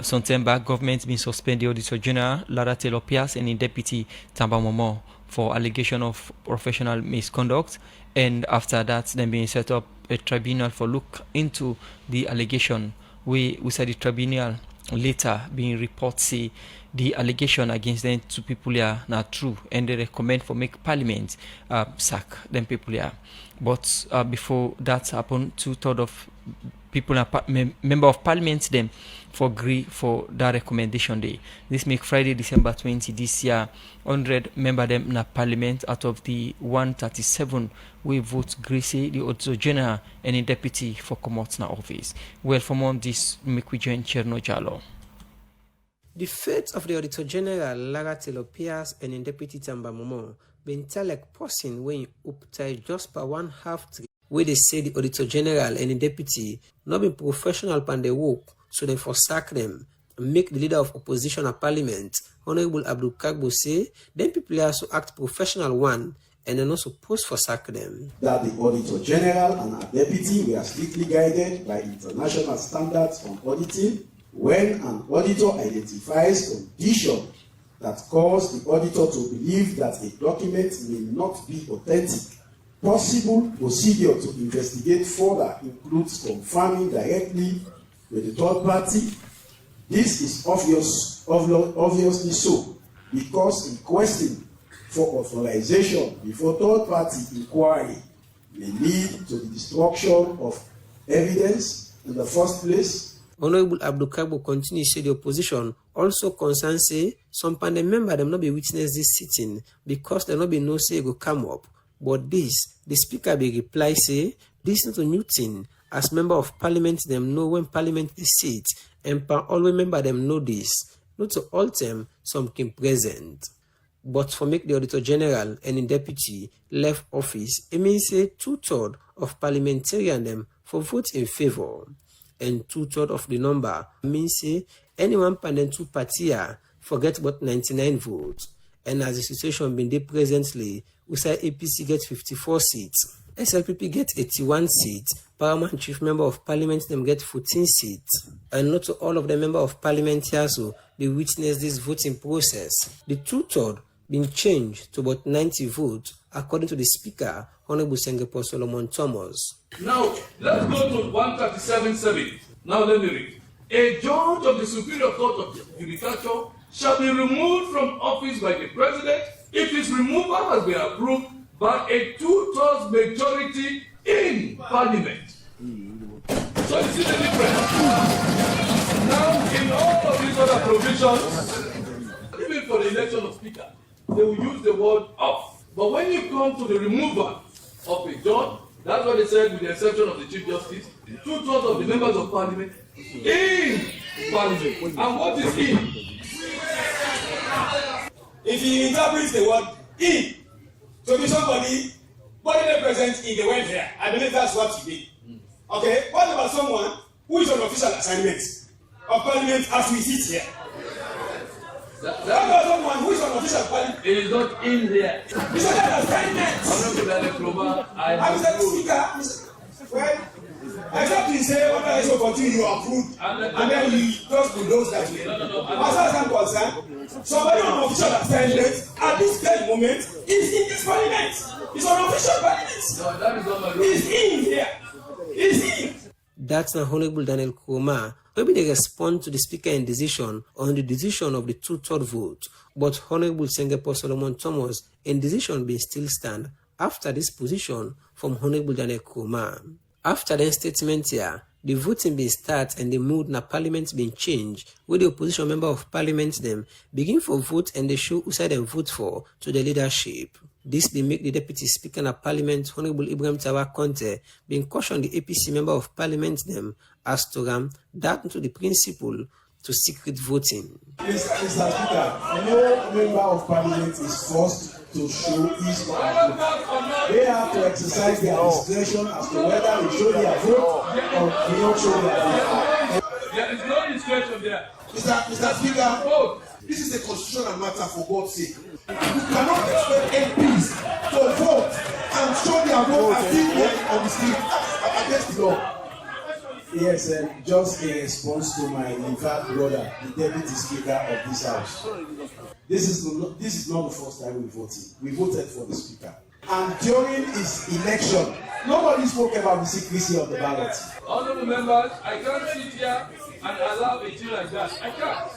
Some time back, government been suspend the Auditor General, Lara Taylor Pierce, and the Deputy Tamba Momo for allegation of professional misconduct. And after that, then being set up a tribunal for look into the allegation. We said the tribunal later being report say the allegation against them two people here not true, and they recommend for make parliament sack them people here. But before that happened, 2/3 of people member of parliament them for agree for that recommendation day. This make Friday December 20 this year 100 member them na parliament out of the 137 we vote agree say the Auditor General and the deputy for come out na office. Well, for more on this, make we join Cherno Jalo. The fate of the Auditor General Lara Taylor Pierce and the Deputy Tamba Momo been tell like person when uptight just by 1/2 where they say the Auditor General and the Deputy not been professional pan their work, so they forsack them and make the leader of opposition at Parliament, Honorable Abdul Kagbo, say then people also act professional one and they're not supposed to forsack them. That the Auditor General and our Deputy were strictly guided by international standards on auditing. When an auditor identifies conditions that cause the auditor to believe that a document may not be authentic, possible procedure to investigate further includes confirming directly with the third party. This is obviously so because requesting for authorization before third party inquiry may lead to the destruction of evidence in the first place. Honorable Abdul Kagbo continues to say the opposition also concerns say some panel member them not be witness this sitting because there not be no say go come up. But this, the speaker be reply say, this is not a new thing. As member of parliament them know when parliament is sit and always member them know this. Not to all them some came present. But for make the Auditor General and the Deputy left office, it means say 2/3 of parliamentarian them for vote in favor. And 2/3 of the number means say anyone panel two party forget about 99 votes. And as the situation been there presently, we say APC get 54 seats, SLPP get 81 seats, Paramount Chief Member of Parliament them get 14 seats. And not all of the member of Parliament also they witness this voting process. The 2/3 been changed to about 90 votes according to the Speaker, Honorable Sengepo Solomon Thomas. Now, let's go to 137.7. Now, let me read. A judge of the Superior Court of Judicature shall be removed from office by the President if his removal has been approved by a 2/3 majority in Parliament. So, you see the difference? Now, in all of these other provisions, even for the election of Speaker, they will use the word "of." But when you come to the removal of a judge, that's what they said with the exception of the Chief Justice, 2/3 of the members of Parliament in Parliament. And what is in? If he interprets the word in to be somebody present in the welfare, I believe that's what he did. Okay? What about someone who is on official assignment of Parliament as we sit here? What about someone who is on official Parliament? It is not in there. It's not an assignment. Mr. Speaker, well, except you say, okay, so continue, you approve, and then you just bulldoze that way. As far as I'm concerned, somebody on official assignment at this very moment is in this Parliament. It's on official Parliament. No, that is not my rule. It's in here. It's in. That's not Honorable Daniel Kurma. Maybe they respond to the Speaker in decision on the decision of the 2/3 vote, but Honorable Sengepo Solomon Thomas in decision may still stand after this position from Honorable Daniel Kurma. After the statement here, the voting being start and the mood na Parliament being changed, where the opposition member of Parliament them begin for vote and they show who side them vote for to the leadership. This be make the Deputy Speaker of Parliament, Honorable Ibrahim Tawa Conte, being caution the APC member of Parliament them as to that to the principle to secret voting. Mr. Speaker, no member of Parliament is forced to show his or her vote. They have to exercise their discretion as to whether they show their vote or do not show their vote. There is no discretion there. Mr. Speaker, this is a constitutional matter for God's sake. You cannot expect MPs to vote and show their vote as if they are on the street. That's against the law. Yes, just in response to my Levat brother, the Deputy Speaker of this House. This is not the first time we voted. We voted for the Speaker. And during his election, nobody spoke about the secrecy of the ballot. Honorable members, I can't sit here and allow a thing like that. I can't.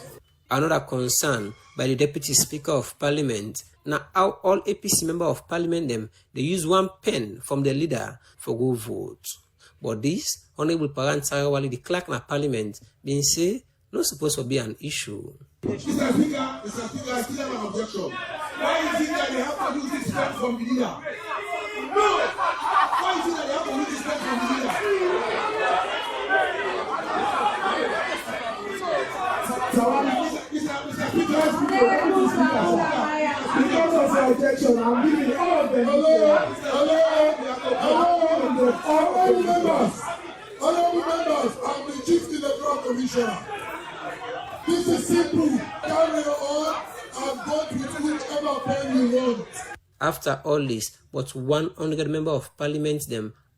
Another concern by the Deputy Speaker of Parliament, now how all APC member of Parliament they use one pen from the leader for go vote. But this, Honorable Paran Sarawali, the clerk in Parliament, being say, not supposed to be an issue. Mr. Speaker, I still have an objection. Why is it that they have to use this pen from the leader? No! Why is it that they have to use this pen from the leader? Because of the objection, I'm giving all of them. Honorable members, I'm the Chief Electoral Commissioner. This is simple. Carry on and vote with whichever pen you want. After all this, but 100 member of Parliament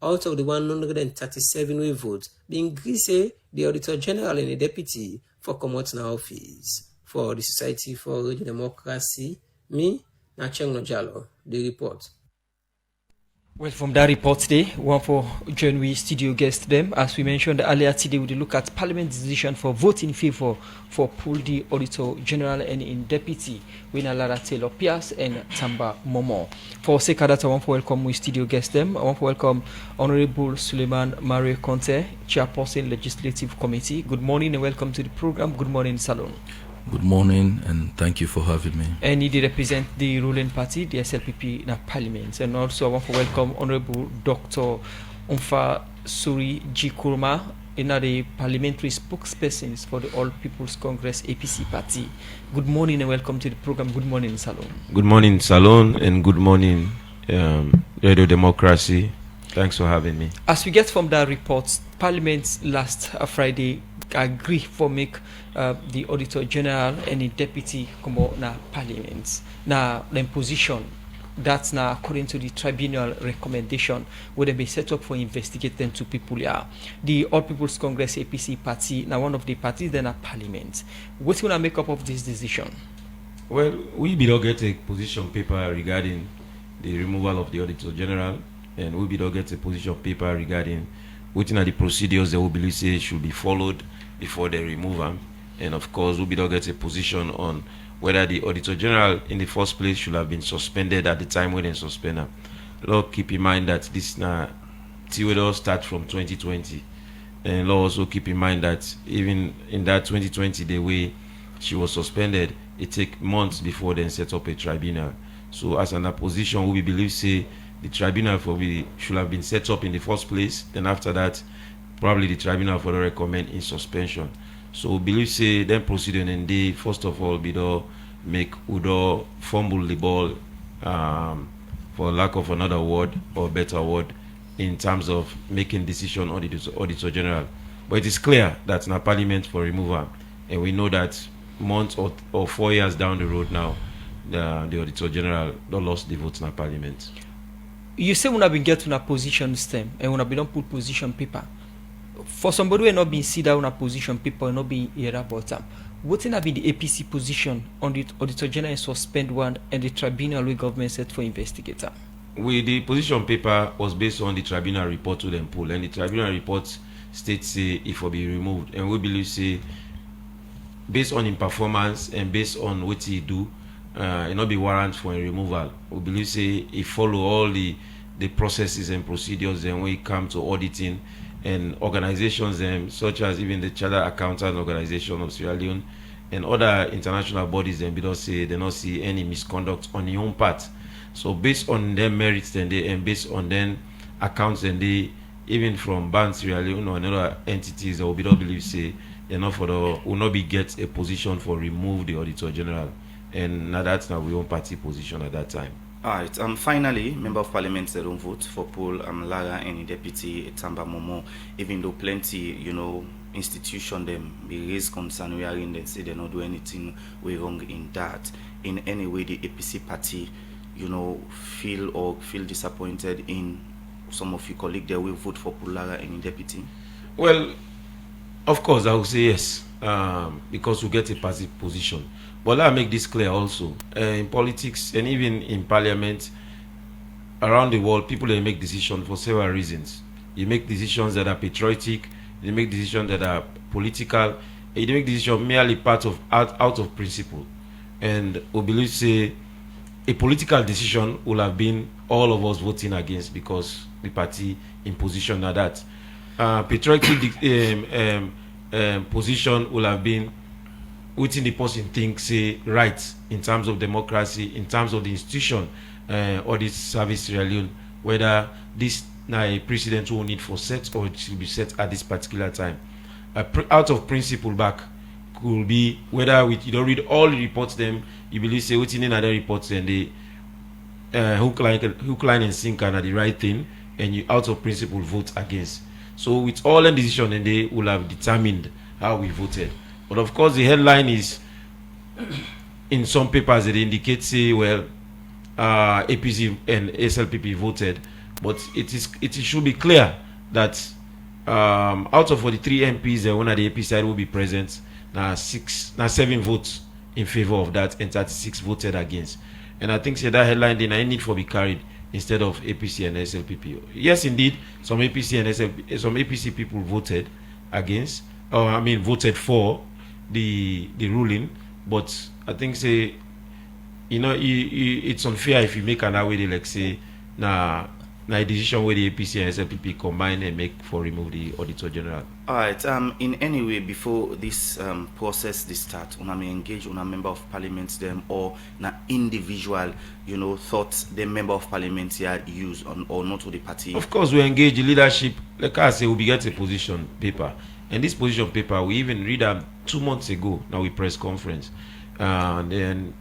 out of the 137 we vote, being say the Auditor General and the Deputy for comot na office. For the Society for Radio Democracy, me, Nacheng Nojalo, the report. Well, from that report today, one for join studio guest them. As we mentioned earlier today, we will look at Parliament's decision for vote in favor for pull the Auditor General and in Deputy, Wina Lara Taylor Pierce and Tamba Momo. For sake of that, I want to welcome we studio guest them. I want to welcome Honorable Suleiman Mario Conte, Chairperson Legislative Committee. Good morning and welcome to the program. Good morning, Salon. Good morning and thank you for having me. And he represent the ruling party, the SLPP, in the Parliament. And also I want to welcome Honorable Dr. Umfa Suri Jikurma, the parliamentary spokespersons for the All People's Congress APC party. Good morning and welcome to the program. Good morning, Salon. Good morning, Salon, and good morning, Radio Democracy. Thanks for having me. As we get from that report, Parliament last Friday agree for make the Auditor General and the Deputy come out na Parliament. Now, the position that's now according to the tribunal recommendation would have been set up for investigating two people here. The All People's Congress APC party, now one of the parties then a Parliament. What's going to make up of this decision? Well, we will get a position paper regarding the removal of the Auditor General, and we will get a position paper regarding what are the procedures that we believe say should be followed before they remove them. And of course, we will get a position on whether the Auditor General in the first place should have been suspended at the time when they suspend them. Lord, keep in mind that this now will start from 2020. And Lord, also keep in mind that even in that 2020, the way she was suspended, it take months before then set up a tribunal. So as an opposition, we believe say the tribunal should have been set up in the first place. Then after that, probably the tribunal for the recommend in suspension. So we believe say then proceeding and they first of all be make Udo fumble the ball for lack of another word or better word in terms of making decision on the Auditor General. But it is clear that in a Parliament for removal, and we know that months or 4 years down the road now, the Auditor General don't lost the votes in a Parliament. You say when I've been getting a position stem and when I've been put position paper. For somebody who has not been seen down a position paper and not being here about them, what have been the APC position on the Auditor General suspend one and the tribunal we government set for investigator? The position paper was based on the tribunal report to them pull, and the tribunal report states say if will be removed, and we believe say based on his performance and based on what he do, it not be warrant for a removal. We believe say he follow all the processes and procedures, and when it come to auditing and organizations such as even the Chartered Accountant Organization of Sierra Leone and other international bodies, and because say they not see any misconduct on their own part. So based on their merits and based on their accounts and even from Ban Sierra Leone or other entities that will be don't believe say they not will not be get a position for remove the Auditor General, and now that's now we own party position at that time. Alright, finally, Member of Parliament they don't vote for Paul Lara and Deputy Tamba Momo, even though plenty, institution them be raise concern wherein they say they not do anything way wrong in that. In any way the APC party, feel disappointed in some of your colleagues that will vote for Paul Lara and Deputy? Well, Of course, I would say yes, because we get a passive position. But let me make this clear also. In politics and even in parliament, around the world, people they make decisions for several reasons. You make decisions that are patriotic, you make decisions that are political, and you make decisions merely out of principle. And we believe say a political decision will have been all of us voting against because the party in position at that. Patriotic position will have been within the person thinks say right in terms of democracy, in terms of the institution or the service Leone, whether this now a precedent will need for set or it should be set at this particular time. Out of principle back could be whether you don't read all the reports them, you believe say within in other reports and they hook, line and sinker are the right thing, and you out of principle vote against. So with all the decision and they will have determined how we voted. But of course the headline is in some papers it indicates say well APC and SLPP voted, but it should be clear that out of 43 MPs one of the APC side will be present, now 7 votes in favor of that and 36 voted against. And I think say that headline then I need for be carried instead of APC and SLPP. Yes, indeed, some APC people voted against, or I mean voted for the ruling, but I think say it's unfair if you make an way like say a decision where the APC and SLPP combine and make for remove the Auditor General. All right. In any way, before this process this start, una may engage una member of parliament them or na individual, thoughts the member of parliament here use on or not to the party. Of course, we engage the leadership. Like I say, we get a position paper, and this position paper we even read 2 months ago. Now we press conference, and then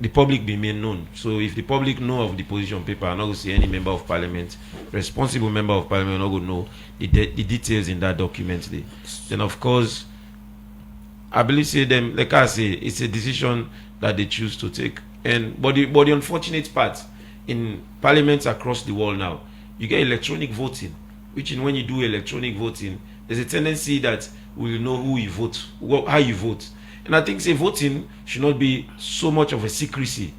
the public be made known. So if the public know of the position paper, I'm not going to see any member of parliament, responsible member of parliament, not going to know the details in that document. Then of course, I believe say them, like I say, it's a decision that they choose to take. But the unfortunate part in parliaments across the world now, you get electronic voting, which when you do electronic voting, there's a tendency that we will know who you vote, how you vote. And I think say voting should not be so much of a secrecy,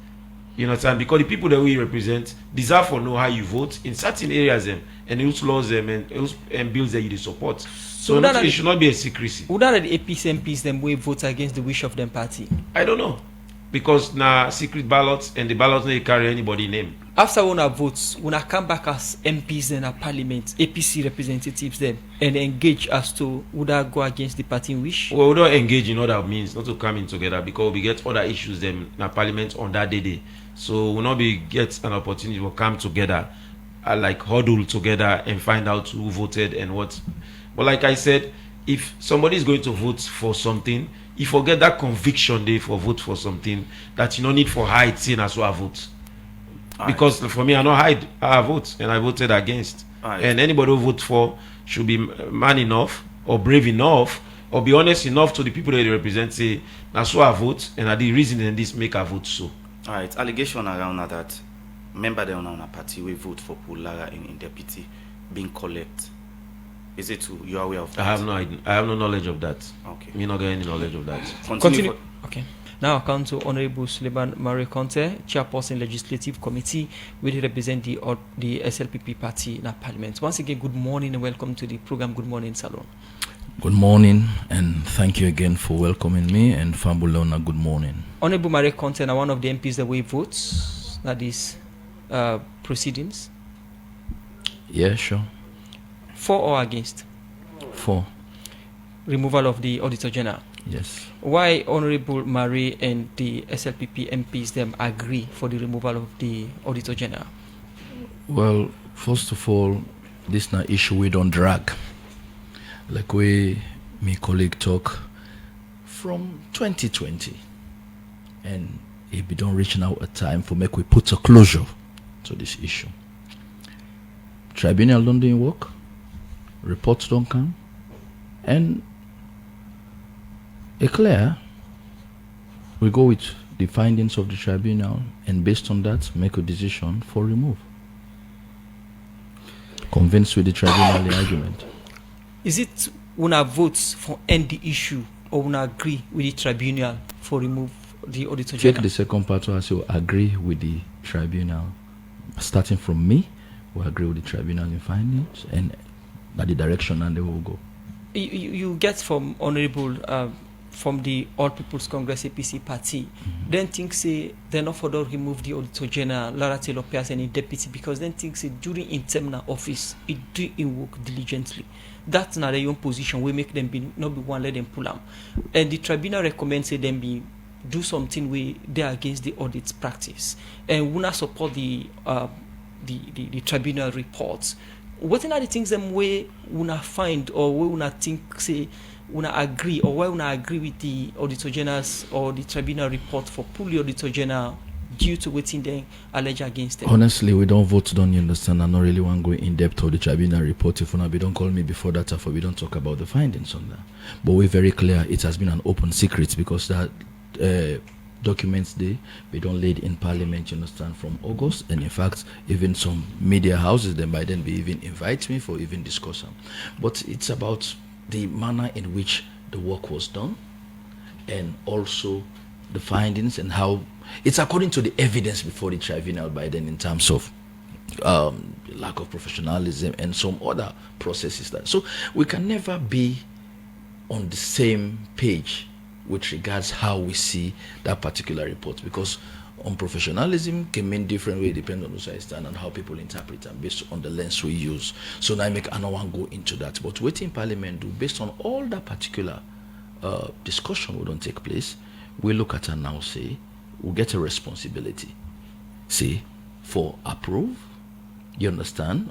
because the people that we represent deserve to know how you vote in certain areas and whose laws and bills that you support. So it should not be a secrecy. Would that the APC MPs them will vote against the wish of them party? I don't know, because now secret ballots and the ballots they carry anybody name. After one votes, when I come back as MPs in a parliament, APC representatives them and engage as to would I go against the party wish? Well, we don't engage in other means, not to come in together, because we get other issues them in a parliament on that day. So we'll not be get an opportunity to come together, like huddle together and find out who voted and what. But like I said, if somebody is going to vote for something, you forget that conviction day for vote for something that you don't need for hide saying as well vote. Because for me, I don't hide. I vote and I voted against. And anybody who vote for should be man enough or brave enough or be honest enough to the people that they represent. Say, that's why I vote and I the reason in this make I vote so. All right. Allegation around that member them on a party we vote for Pulara in deputy being collect. Is it true? You are aware of that? I have no knowledge of that. Okay. Me not getting any knowledge of that. Continue. Okay. Now I come to Honorable Suleiman Marie Conte, Chairperson Legislative Committee, which represent the SLPP party in our parliament. Once again, good morning and welcome to the program. Good morning, Salon. Good morning, and thank you again for welcoming me. And Fambulona, good morning. Honorable Marie Conte, now one of the MPs that we votes that is proceedings. Yeah, sure. For or against? For. Removal of the Auditor General. Yes. Why Honorable Marie and the SLPP MPs them agree for the removal of the Auditor General? Well, first of all, this is not issue we don't drag. Like my colleague talk from 2020, and if we don't reach now a time for make we put a closure to this issue. Tribunal don't do work, reports don't come, and clear, we go with the findings of the tribunal and based on that make a decision for remove. Convinced with the tribunal argument. Is it una votes for end the issue or una agree with the tribunal for remove the Auditor General? Take the second part where I say agree with the tribunal. Starting from me, we agree with the tribunal in findings and that the direction and they will go. You get from Honorable from the All People's Congress APC party, then think say they're not for to remove the Auditor General, Lara Taylor Pierce and the deputy, because then think say during interim office it do in work diligently. That's not their own position. We make them be not be one, let them pull them. And the tribunal recommends say them be do something where they are against the audit practice. And we not support the tribunal reports. What are the things them way we not find or we not think say we not agree or why we not agree with the Auditor General's or the tribunal report for pull the Auditor General due to waiting they allege against them? Honestly, we don't vote, don't you understand? I don't really want to go in depth of the tribunal report. If we don't call me before that, for we don't talk about the findings on that. But we're very clear it has been an open secret because that documents we don't laid in Parliament, you understand, from August. And in fact, even some media houses, then by then they even invite me for even discussion. But it's about the manner in which the work was done and also the findings and how it's according to the evidence before the tribunal by then in terms of lack of professionalism and some other processes. So we can never be on the same page with regards how we see that particular report, because unprofessionalism can mean different way depending on the side stand and how people interpret and based on the lens we use. So now I don't want to go into that. But waiting Parliament do based on all that particular discussion will don't take place, we look at and now say we get a responsibility, say for approve, you understand,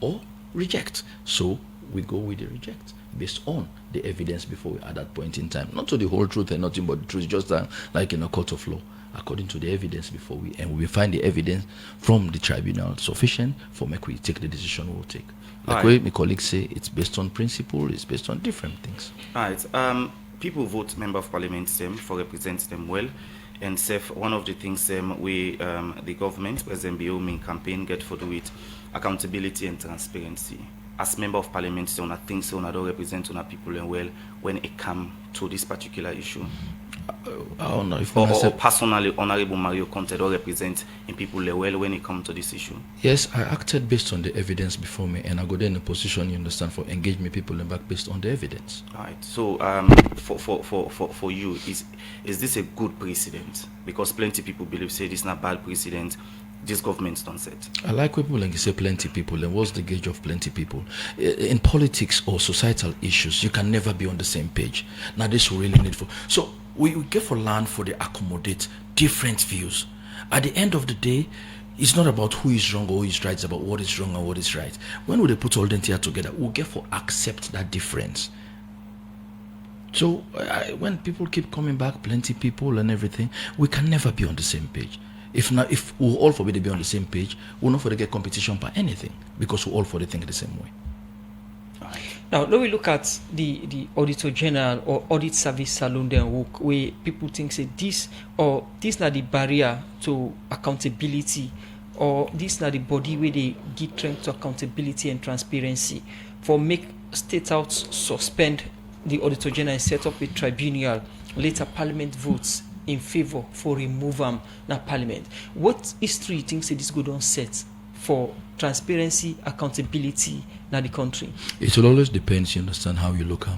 or reject. So we go with the reject based on the evidence before we at that point in time. Not to the whole truth and nothing but the truth, just like in a court of law, according to the evidence before we, and we find the evidence from the tribunal sufficient for make we take the decision we'll take. Like Right. my colleagues say, it's based on principle, it's based on different things. Right. People vote member of parliament for represent them well. And one of the things we the government, President Leone campaign, get for do it accountability and transparency. As member of parliament, I think so I don't represent people and well when it comes to this particular issue. I don't know if Or I personally, Honorable Mario Conte don't represent in people well when it comes to this issue. yes, I acted based on the evidence before me, and I got in a position, you understand, for engage me people and back based on the evidence. Right. So for you, is this a good precedent? Because plenty people believe say this is not bad precedent. This government don't set. I like people and you say plenty people, and what's the gauge of plenty people? In politics or societal issues, you can never be on the same page. Now this will really need for so we get for land for the accommodate different views. At the end of the day, it's not about who is wrong or who is right, it's about what is wrong and what is right. When we put all them here together, we'll get for accept that difference. So when people keep coming back, plenty people and everything, we can never be on the same page. If we all forbid to be on the same page, we'll not for to get competition by anything because we all for to think the same way. Now, let we look at the Auditor General or Audit Service Salon then work where people think say this or this not the barrier to accountability or this not the body where they give strength to accountability and transparency for make state house suspend the Auditor General and set up a tribunal, later Parliament votes in favor for remove them na Parliament. What history you think say this good on set for transparency, accountability na the country? It will always depend, you understand, how you look at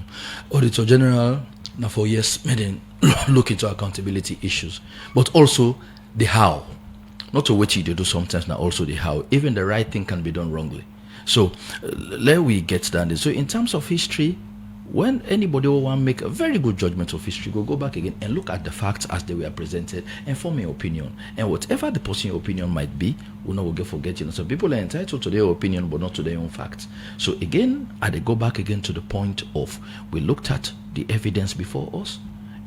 Auditor General now for years made them look into accountability issues, but also the how. Not to what you do sometimes, now also the how. Even the right thing can be done wrongly. So let we get down there. So in terms of history, when anybody will want to make a very good judgment of history, go back again and look at the facts as they were presented and form your opinion. And whatever the person's opinion might be, we will not forget. So people are entitled to their opinion, but not to their own facts. So again, I go back again to the point of we looked at the evidence before us,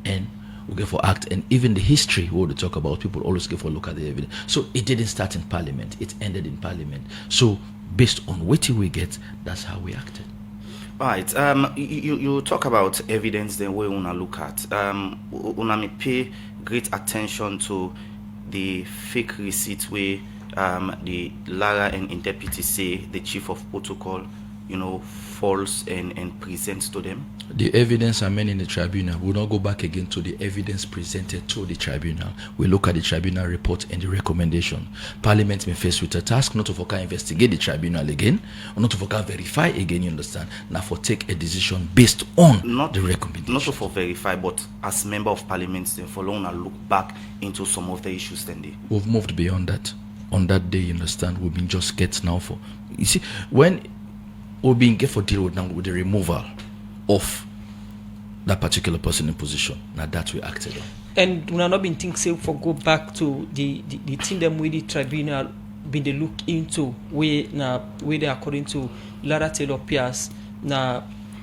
and we get for act, and even the history we will talk about. People always get for look at the evidence. So it didn't start in Parliament; it ended in Parliament. So based on what we get, that's how we acted. Right. You talk about evidence the way una look at. Una may pay great attention to the fake receipt where the Lara and deputy say the chief of protocol false and present to them? The evidence amended in the tribunal will not go back again to the evidence presented to the tribunal. We look at the tribunal report and the recommendation. Parliament may face with a task not to investigate the tribunal again, or not to verify again, you understand, now for take a decision based on the recommendation. Not to verify, but as member of parliament, then for long and look back into some of the issues then they. We've moved beyond that. On that day, you understand, we've been just get now for, you see, when we've been get for deal with now with the removal of that particular person in position. Now that we acted on. And we have not been thinking for go back to the thing them with the tribunal been they look into where they according to Lara Taylor Pierce na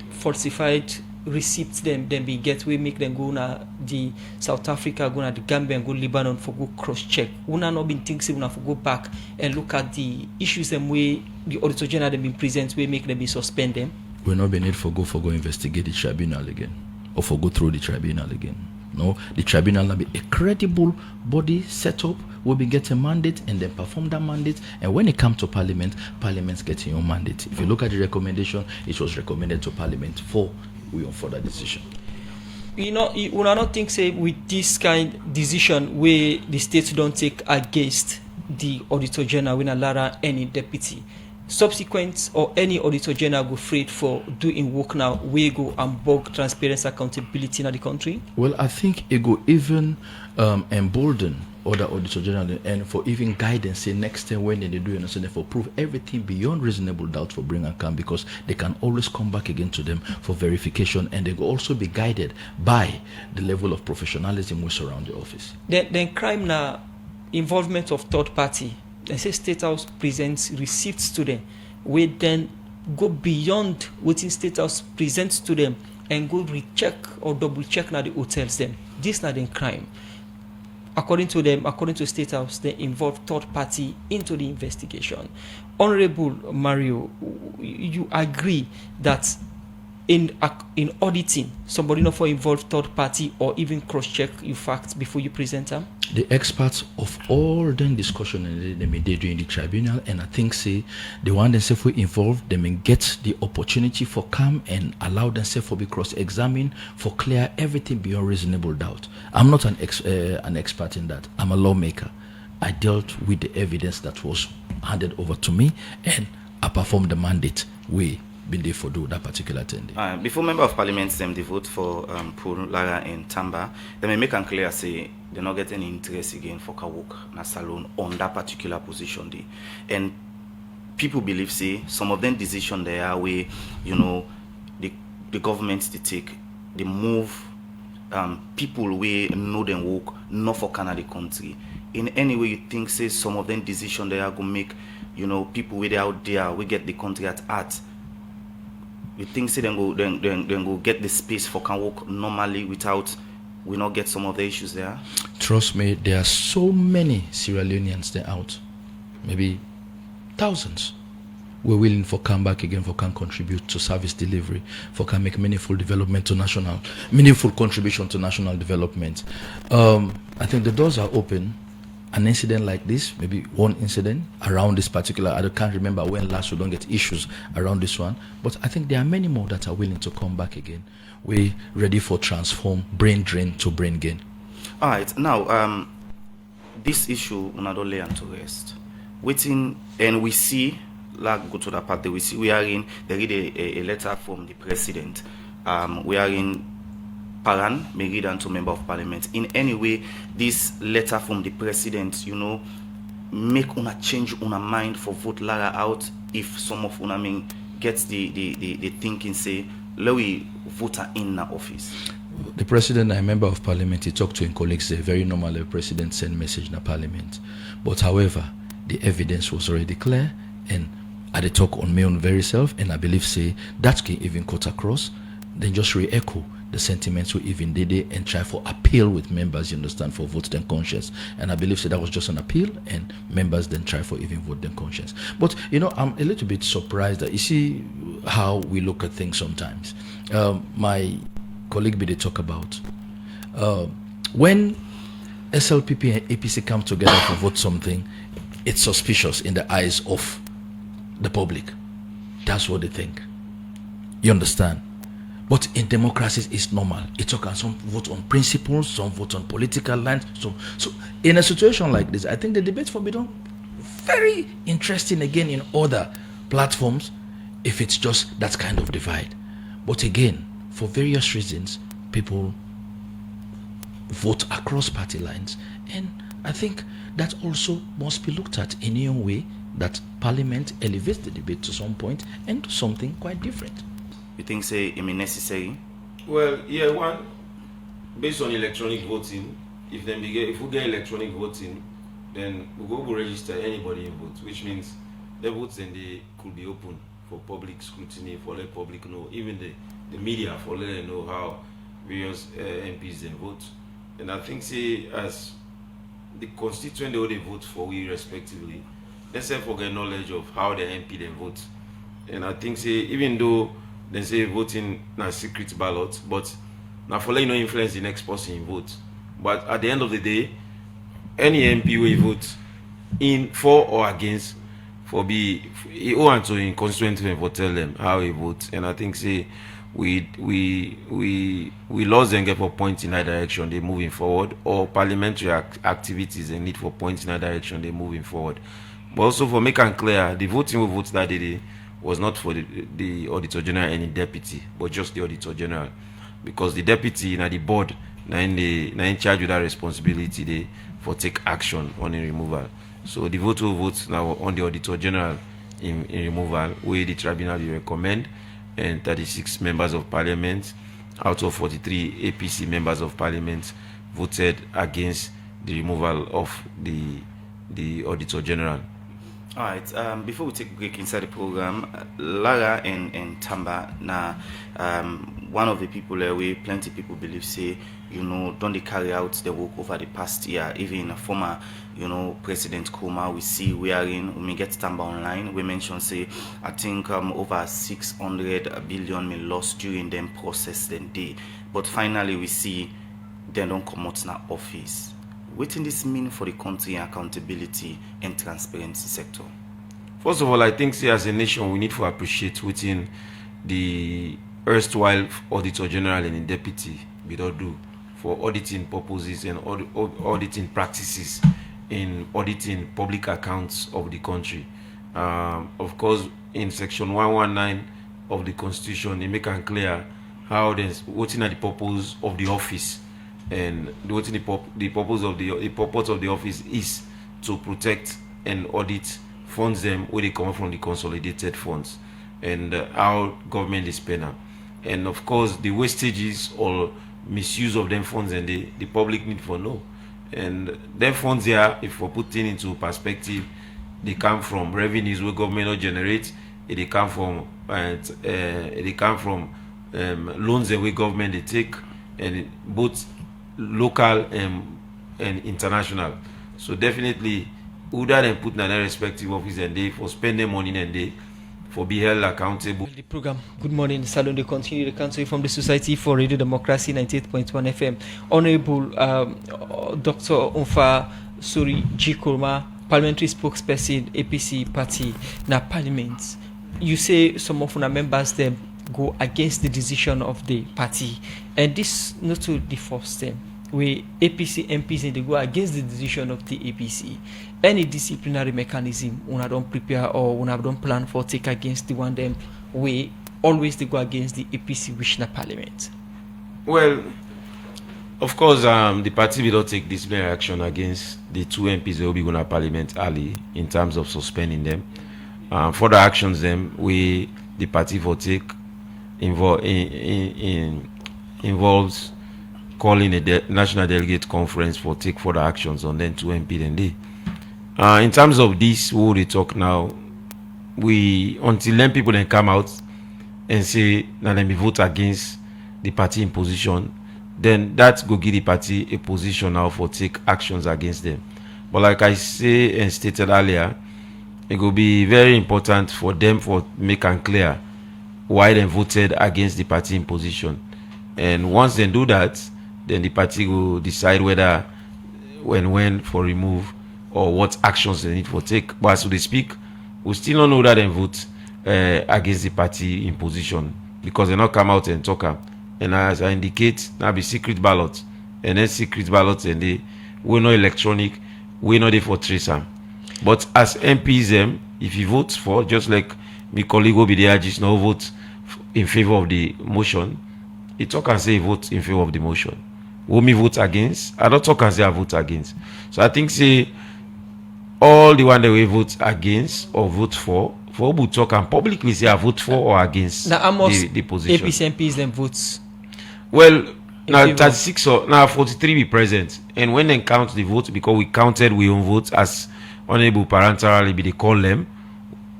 falsified receipts them be get we make them go na the South Africa, go na the Gambia and go Lebanon for go cross check. We have not been thinking we have to go back and look at the issues them way the Auditor General them been present we make them be suspend them. We're not being need for go investigate the tribunal again, or for go through the tribunal again. No, the tribunal will be a credible body set up, will be get a mandate and then perform that mandate. And when it comes to parliament, parliament's getting your mandate. If you look at the recommendation, it was recommended to parliament for we on further decision. You know, we not think say with this kind of decision where the states don't take against the Auditor General when Lara any deputy. Subsequent or any Auditor General go afraid for doing work now, we go and bog transparency accountability in the country? Well, I think it go even embolden other Auditor General and for even guidance say next time when they do and so for prove everything beyond reasonable doubt for bring and come, because they can always come back again to them for verification, and they will also be guided by the level of professionalism we surround the office. Then crime now involvement of third party. They say State House presents receipts to them, we then go beyond what in State House presents to them and go recheck or double check now the hotels them. This not in crime. According to them, according to State House, they involve third party into the investigation. Honorable Mario, you agree that in auditing, somebody not for involve third party or even cross-check your facts before you present them? The experts of all the discussion and they may do in the tribunal, and I think say the one themselves we involved, they may get the opportunity for come and allow themselves for be cross-examined for clear everything beyond reasonable doubt. I'm not an expert in that. I'm a lawmaker. I dealt with the evidence that was handed over to me, and I performed the mandate we been there for do that particular thing. Before member of parliament them they vote for Paul, Lara and Tamba, they may make it clear say they not get any interest again for Kawuk na salon on that particular position day. And people believe say some of them decision they are where the government they take, they move people we know them work not for Canada country. In any way you think say some of them decision they are gonna make people with out there we get the country at heart. You think say then go get the space for can work normally without we not get some of the issues there? Trust me, there are so many Sierra Leoneans there out, maybe thousands. We're willing for come back again for can contribute to service delivery, for can make meaningful contribution to national development. I think the doors are open. An incident like this, maybe one incident around this particular, I can't remember when last we don't get issues around this one, but I think there are many more that are willing to come back again. We're ready for transform, brain drain to brain gain. All right, now, this issue, we not lay to rest. Waiting, and we see, like go to that part, we see we are in, they read a letter from the president. We are in Paran, may read to member of parliament. In any way, this letter from the president, make una change una mind for vote Lara out if some of una gets the thinking say, let we vote her in the office. The president, a member of parliament, he talked to his colleagues, very normal, the president send message in the parliament. But however, the evidence was already clear, and I did talk on my own very self, and I believe say that can even cut across, then just re-echo the sentiments we even did it and try for appeal with members, you understand, for vote their conscience. And I believe so that was just an appeal, and members then try for even vote their conscience. But I'm a little bit surprised that you see how we look at things sometimes. My colleague they talk about when SLPP and APC come together to vote something, it's suspicious in the eyes of the public. that's what they think. You understand? But in democracies, it's normal. It's okay. Some vote on principles, some vote on political lines. So in a situation like this, I think the debate will become very interesting again in other platforms if it's just that kind of divide. But again, for various reasons, people vote across party lines. And I think that also must be looked at in a way that Parliament elevates the debate to some point and do something quite different. You think say it may necessary? Well, yeah, one, based on electronic voting, if we get electronic voting, then we go to register anybody in vote, which means the votes then they could be open for public scrutiny, for let public know, even the media for let them know how various MPs then vote. And I think say as the constituent they vote for we respectively, let's say forget knowledge of how the MP then vote. And I think say even though they say voting na secret ballot, but now for let no influence the next person in vote. But at the end of the day, any MP will vote in for or against for be he want to in constituent for tell them how he vote. And I think say we lost them get for point in that direction they moving forward, or parliamentary activities they need for point in that direction they moving forward. But also for making clear, the voting we vote that day was not for the Auditor General and the Deputy, but just the Auditor General, because the Deputy and the board now in charge with that responsibility they for take action on the removal. So the vote will vote now on the Auditor General in removal, where the tribunal will recommend, and 36 members of Parliament out of 43 APC members of Parliament voted against the removal of the Auditor General. All right. Before we take a break inside the program, Lara and Tamba, now one of the people where plenty people believe say, don't they carry out the work over the past year. Even former, President Kuma, we see when we get Tamba online, we mention say, I think over 600 billion may lost during them process then day. But finally we see they don't come out in office. What does this mean for the country accountability and transparency sector? First of all, I think as a nation we need to appreciate within the erstwhile Auditor General and the Deputy we don't do for auditing purposes and auditing practices in auditing public accounts of the country. Of course, in section 119 of the Constitution, they make it clear how what's the purpose of the office. And what the purpose of the purpose of the office is to protect and audit funds them where they come from the consolidated funds and how government is spending them. And of course the wastages or misuse of them funds and the public need for know. And them funds here, if we're putting into perspective, they come from revenues where government will generate. They come from loans that we government they take, and both local and international. So definitely would then put in their respective office and they for spending money and they for be held accountable. The program Good Morning Salon they continue the country from the Society for Radio Democracy 98.1 FM. Honorable Dr. Umfa Suri Jikurma, parliamentary spokesperson APC party na parliament. You say some of our members them go against the decision of the party, and this not to the first time where APC MPs they go against the decision of the APC. Any disciplinary mechanism una don't prepare or una don't plan for take against the one them we always they go against the APC which na parliament. Well, of course, the party will not take disciplinary action against the two MPs that will be going to parliament early in terms of suspending them. Further actions them the party will take involves calling a national delegate conference for take further actions on them two MP and they. In terms of this, what they talk now, until then people then come out and say now let me vote against the party in position, then that go give the party a position now for take actions against them. But like I say and stated earlier, it will be very important for them for make and clear why they voted against the party in position. And once they do that, then the party will decide whether when for remove or what actions they need for take. But as we speak, we still don't know that they vote against the party in position because they not come out and talk. And as I indicate, now be secret ballot, and then secret ballots, and we're not electronic, we're not there for tracer. But as MPs, if you vote for, just like my colleague will be there, just now vote in favor of the motion, he talk and say he vote in favor of the motion. Will me vote against? I don't talk and say I vote against. So I think say all the one that we vote against or vote for we talk and publicly say I vote for or against the position. APC MPs then votes. Well, now 36 or now 43 be present, and when they count the votes, because we counted we own votes as honorable parental be they call them,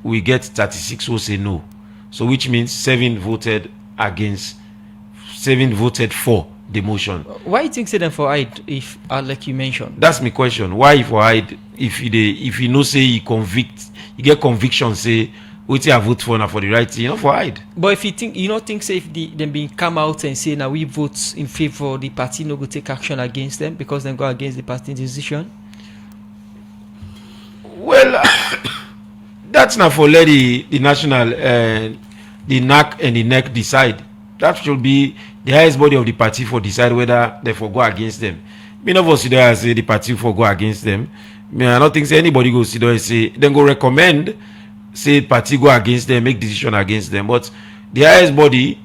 we get 36 who say no. So which means 7 voted against, 7 voted for the motion. Why you think say them for hide if like you mentioned? That's my question. Why for hide if you know say you get conviction say what you vote for now for the right thing, you know, for hide. But if you think say if them being come out and say now we vote in favor, the party no go take action against them because they go against the party decision. Well, that's not for let the national the NAC and the NEC decide. That should be the highest body of the party for decide whether they for go against them. Me no consider as say the party for go against them. Me I don't think say anybody go sit down and say then go recommend say party go against them, make decision against them. But the highest body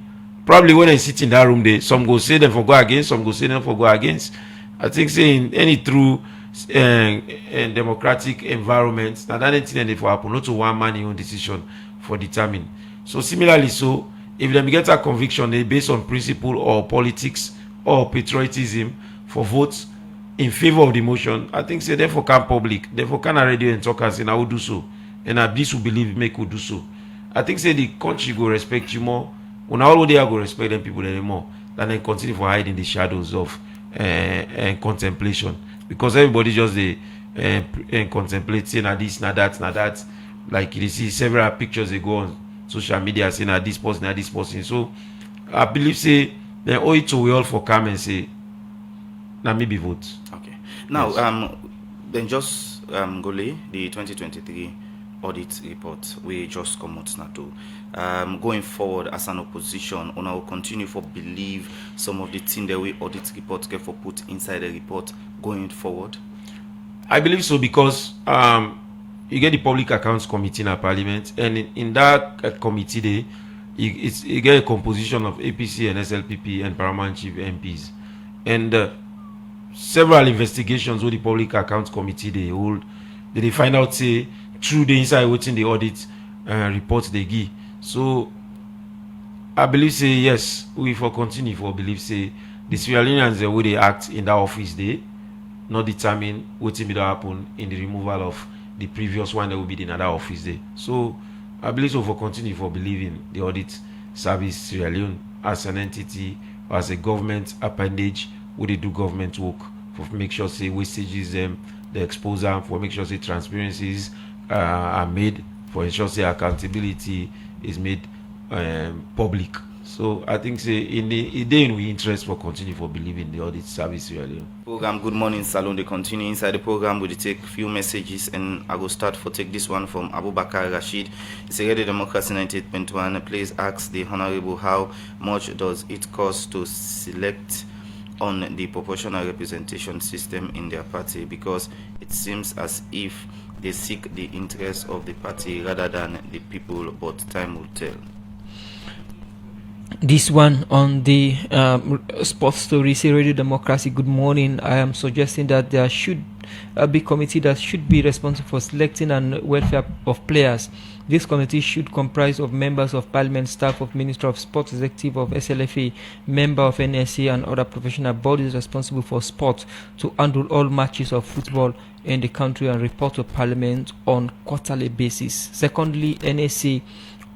probably when they sit in that room, some go say them for go against, some go say them for go against. I think say in any true and democratic environment, now that thing they for happen, not to one man own decision for determine. So similarly, so if them get a conviction they based on principle or politics or patriotism for votes in favor of the motion, I think say therefore can public, therefore can radio and talk and say I will do so, and this will believe make will do so. I think say the country go respect you more. When all they are go respect them people anymore than then continue for hiding the shadows of contemplation, because everybody just contemplate saying na this, na that. Like you see several pictures they go on social media saying na this person. So I believe say then owe it to we all for come and say na maybe vote. Okay. Now yes. Then just Gole, the 2023 audit report we just come out now to going forward as an opposition, and I will continue for believe some of the things that we audit report get for put inside the report going forward. I believe so because you get the Public Accounts Committee in our Parliament, and in that committee you get a composition of APC and SLPP and Paramount Chief MPs, and several investigations with the Public Accounts Committee they hold, they find out say through the inside within the audit reports they give. So I believe say yes, we for continue for believe say the Sierra Leoneans the way they act in that office they not determine what will happen in the removal of the previous one that will be in another office there. So I believe so for continue for believing the audit service Sierra Leone as an entity or as a government appendage where they do government work for make sure say wastages them, the exposure for make sure say transparencies are made, for ensure say accountability is made public. So I think say in we interest for continue for believing the audit service really. Program Good Morning Salon, they continue inside the program. We take few messages and I will start for take this one from Abubakar Rashid. It's a Radio Democracy 98.1. Please ask the Honorable how much does it cost to select on the proportional representation system in their party, because it seems as if they seek the interest of the party rather than the people, but time will tell. This one on the sports story, say Radio Democracy Good Morning. I am suggesting that there should be a committee that should be responsible for selecting and welfare of players. This committee should comprise of members of Parliament, staff of Ministry of Sports, executive of SLFA, member of NSA and other professional bodies responsible for sport to handle all matches of football in the country and report to Parliament on quarterly basis. Secondly, NSA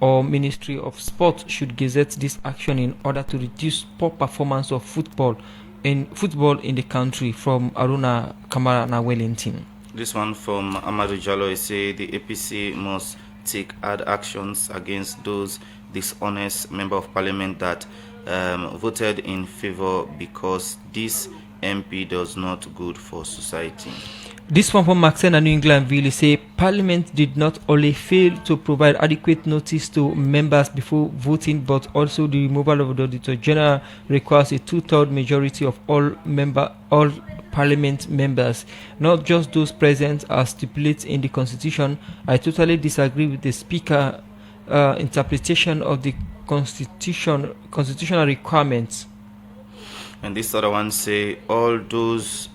or Ministry of Sport should gazette this action in order to reduce poor performance of football in the country. From Aruna Kamara na Wellington. This one from Amadou Jallo say the APC must take hard actions against those dishonest member of Parliament that voted in favor, because this MP does not good for society. This one from Maxena, New England, really say Parliament did not only fail to provide adequate notice to members before voting, but also the removal of the Auditor General requires a 2/3 majority of all Parliament members, not just those present as stipulated in the Constitution. I totally disagree with the Speaker interpretation of the constitutional requirements. And this other one say all those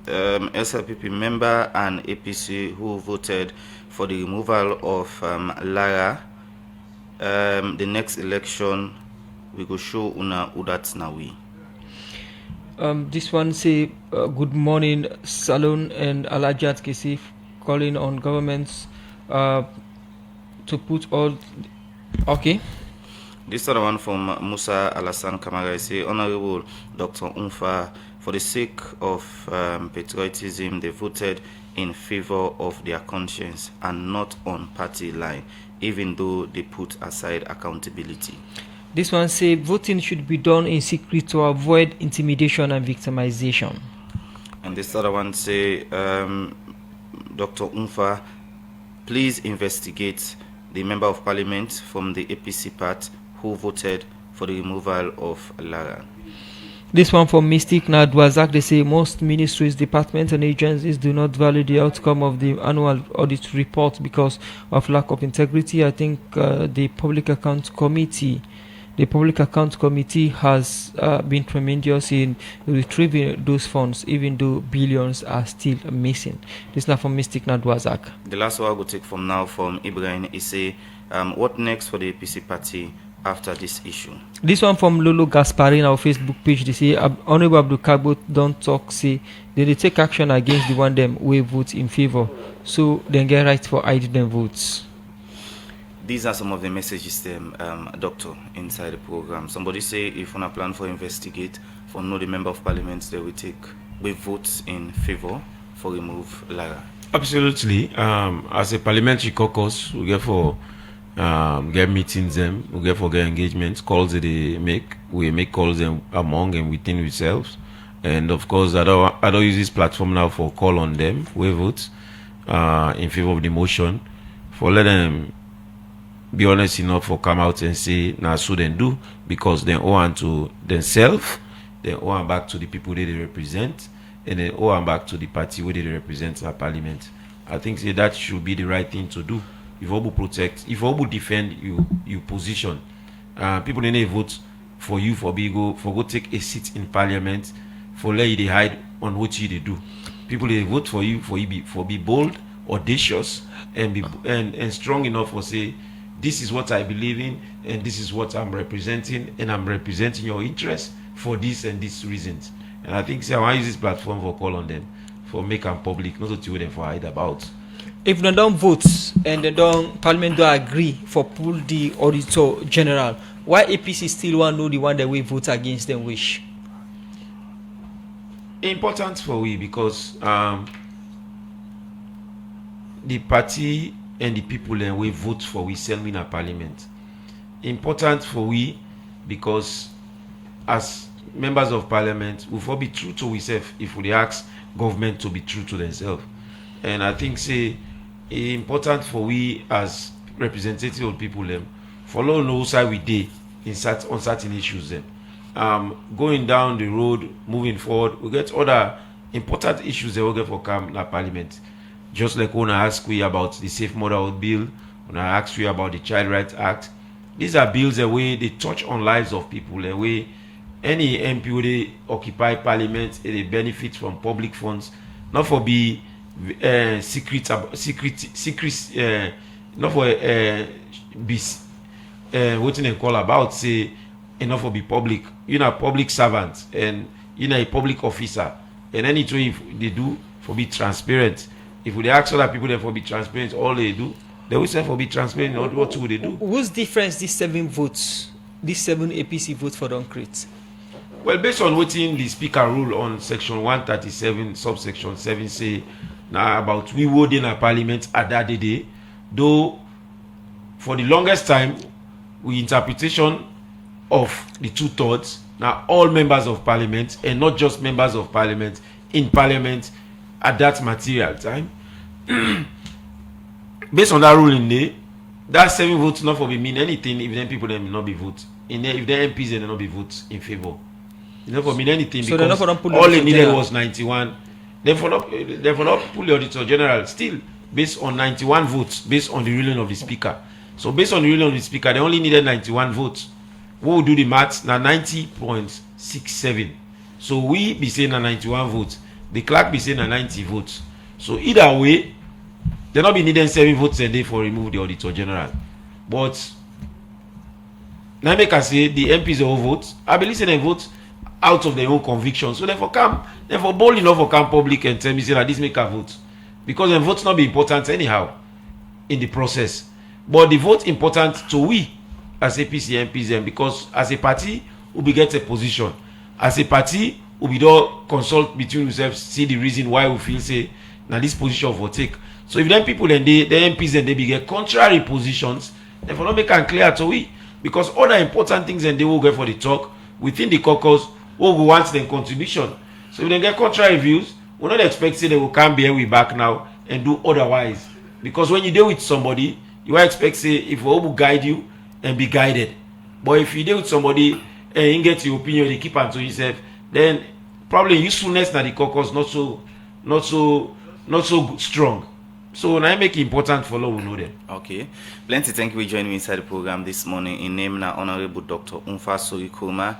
SLPP member and APC who voted for the removal of Lara, the next election we go show una udat nawi. This one say good morning Salon and Alajat Kesif, calling on governments to put all okay. This other one from Musa Alassane Kamara say Honorable Dr. Umfa, for the sake of patriotism, they voted in favor of their conscience and not on party line, even though they put aside accountability. This one say voting should be done in secret to avoid intimidation and victimization. And this other one say Dr. Umfa, please investigate the member of parliament from the APC part who voted for the removal of Lara. This one from Mystic Nadwazak, they say most ministries, departments and agencies do not value the outcome of the annual audit report because of lack of integrity. I think the Public Accounts Committee has been tremendous in retrieving those funds, even though billions are still missing. This is now from Mystic Nadwazak. The last one I will take from now from Ibrahim is say, what next for the APC party after this issue? This one from Lolo Gasparin, our Facebook page, they say Honorable Abdul Kabo don't talk, say they take action against the one them we vote in favor, so they get right for hiding them votes. These are some of the messages doctor inside the program. Somebody say if on a plan for investigate for no the member of parliament, they will take we vote in favor for remove Lara. Absolutely. As a parliamentary caucus, we get for get meetings them, we get for get engagements, calls that they make. We make calls them among and within ourselves. And of course, I don't use this platform now for call on them. We vote in favor of the motion. For let them be honest enough for come out and say now so then do, because they owe unto themselves, they owe back to the people they represent, and they owe back to the party where they represent our parliament. I think that should be the right thing to do. If you protect, if you defend your position, people in a vote for you for go take a seat in parliament, for let you hide on what you do. People they vote for you be bold, audacious, and be and strong enough for say this is what I believe in and this is what I'm representing, and I'm representing your interests for this and these reasons. And I think I want to use this platform for call on them for make them public, not to tell them for hide about. If they don't vote and Parliament don't agree for pull the Auditor General, why APC still want to know the one that we vote against them wish? Important for we because the party and the people and we vote for we send in a parliament. Important for we because as members of parliament we will be true to ourselves if we ask government to be true to themselves. And I think say important for we as representatives of people them follow no side we did on certain issues them. Going down the road, moving forward, we get other important issues that we get for come in parliament. Just like when I ask you about the Safe Motherhood Bill, when I ask you about the Child Rights Act, these are bills that way they touch on lives of people, and way any MP who they occupy parliament, they benefit from public funds, not for be secret, not for be what they call about say enough for be public. You're not a public servant and you're not a public officer, and anything they do for be transparent. If we ask other people for be transparent, all they do, they will say for be transparent. What would they do? Whose difference these 7 votes, these 7 APC votes for don't create? Well, based on what in the speaker rule on section 137 subsection 7 say now about we would in a parliament at that day, though for the longest time we interpretation of the 2/3 now all members of parliament and not just members of parliament in parliament at that material time. Based on that ruling there, that 7 votes not for be mean anything if then people then will not be vote. If the MPs then will not be vote in favor. It's not for mean anything So because all they needed was 91. Therefore not pull the Auditor General still based on 91 votes based on the ruling of the Speaker. So based on the ruling of the Speaker, they only needed 91 votes. We will do the maths now 90.67. So we be saying 91 votes. The clerk be saying 90 votes. So either way, they not be needing 7 votes a day for remove the Auditor General. But now make us say the MPs all vote. I believe they vote out of their own conviction. So therefore bold enough for come public and tell me say that this make a vote. Because the vote not be important anyhow in the process. But the vote important to we as APC MPs, because as a party we be get a position. As a party we be do consult between ourselves, see the reason why we feel say now this position for take. So if them people then the MPs and they be get contrary positions, therefore not make it clear to we. Because other important things and they will go for the talk within the caucus who will want their contribution. So if they get contrary views, we not expect say they will come here we back now and do otherwise. Because when you deal with somebody, you expect say if we will guide you and be guided. But if you deal with somebody and you get your opinion, you keep unto yourself, then probably usefulness na the caucus not so strong. So now I make it important for all who know them. Okay. Plenty thank you for joining me inside the program this morning. In name na Honorable Dr. Umfa Sorikoma,